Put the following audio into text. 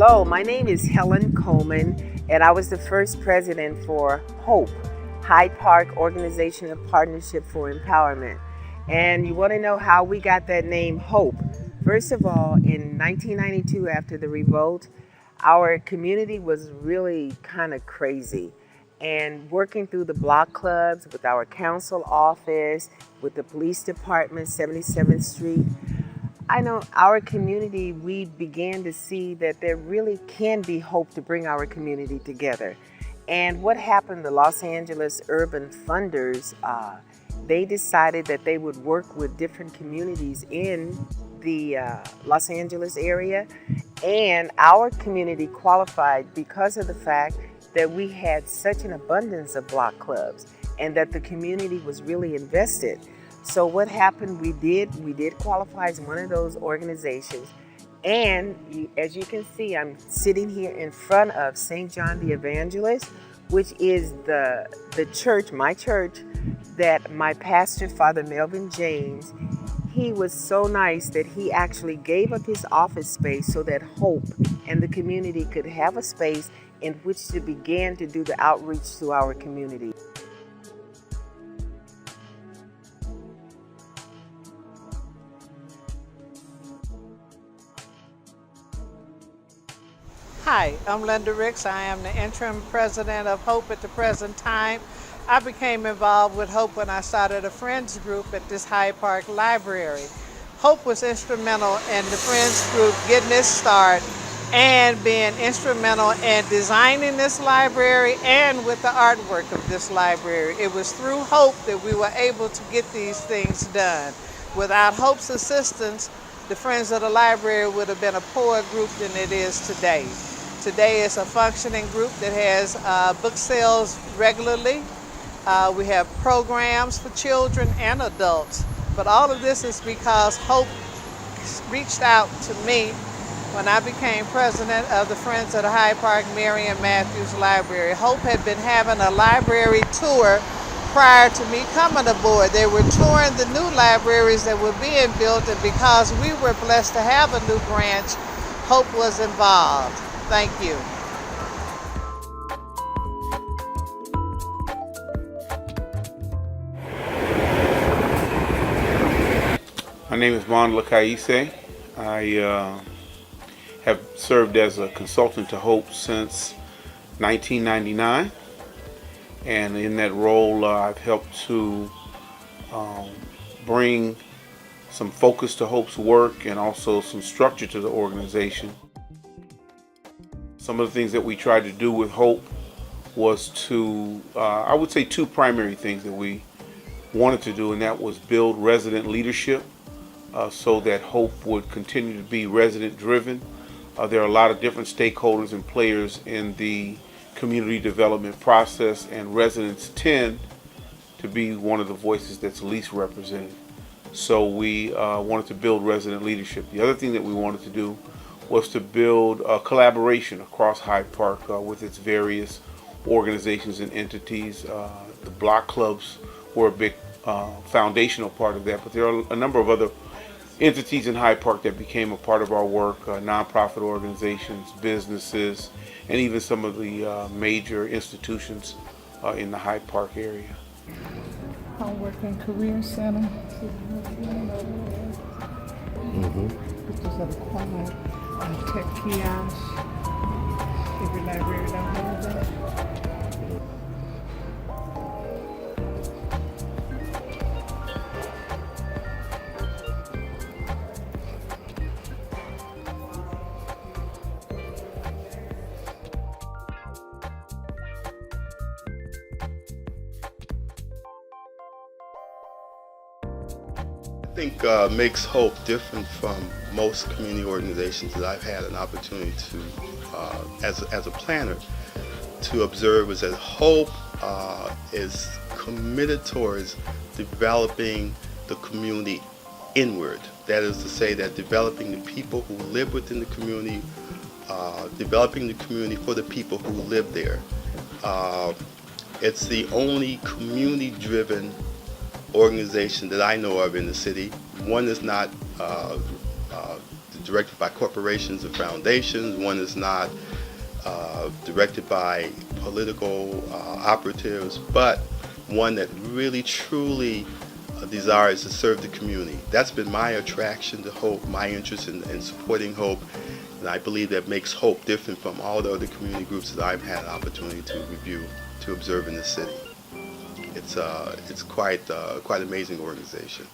Hello, my name is Helen Coleman, and I was the first president for H.O.P.E, Hyde Park Organizational Partnership for Empowerment. And you want to know how we got that name H.O.P.E? First of all, in 1992, after the revolt, our community was really kind of crazy. And working through the block clubs with our council office, with the police department, 77th Street, I know our community, we began to see that there really can be hope to bring our community together. And what happened, the Los Angeles urban funders, they decided that they would work with different communities in the Los Angeles area. And our community qualified because of the fact that we had such an abundance of block clubs and that the community was really invested. So what happened, we did qualify as one of those organizations. And as you can see, I'm sitting here in front of St. John the Evangelist, which is the church, my church, that my pastor, Father Melvin James, he was so nice that he actually gave up his office space so that H.O.P.E and the community could have a space in which to begin to do the outreach to our community. Hi, I'm Linda Ricks. I am the interim president of H.O.P.E at the present time. I became involved with H.O.P.E when I started a Friends group at this Hyde Park library. H.O.P.E was instrumental in the Friends group getting its start and being instrumental in designing this library and with the artwork of this library. It was through H.O.P.E that we were able to get these things done. Without H.O.P.E's assistance, the Friends of the Library would have been a poorer group than it is today. Today it's a functioning group that has book sales regularly. We have programs for children and adults. But all of this is because H.O.P.E reached out to me when I became president of the Friends of the Hyde Park Marion Matthews Library. H.O.P.E had been having a library tour prior to me coming aboard. They were touring the new libraries that were being built, and because we were blessed to have a new branch, H.O.P.E was involved. Thank you. My name is Mondla Kaise. I have served as a consultant to H.O.P.E since 1999. And in that role, I've helped to bring some focus to H.O.P.E's work and also some structure to the organization. Some of the things that we tried to do with H.O.P.E was to, I would say, two primary things that we wanted to do, and that was build resident leadership so that H.O.P.E would continue to be resident driven. There are a lot of different stakeholders and players in the community development process, and residents tend to be one of the voices that's least represented. So we wanted to build resident leadership. The other thing that we wanted to do was to build collaboration across Hyde Park with its various organizations and entities. The block clubs were a big foundational part of that, but there are a number of other entities in Hyde Park that became a part of our work, nonprofit organizations, businesses, and even some of the major institutions in the Hyde Park area. Homework and Career Center. This is a quiet tech kiosk. Every library don't have that. I think makes H.O.P.E different from most community organizations that I've had an opportunity to, as a planner, to observe is that H.O.P.E is committed towards developing the community inward. That is to say that developing the people who live within the community, developing the community for the people who live there. It's the only community-driven organization that I know of in the city. One is not directed by corporations and foundations. One is not directed by political operatives, but one that really truly desires to serve the community. That's been my attraction to HOPE, my interest in supporting HOPE, and I believe that makes HOPE different from all the other community groups that I've had an opportunity to review, to observe in the city. It's quite an amazing organization.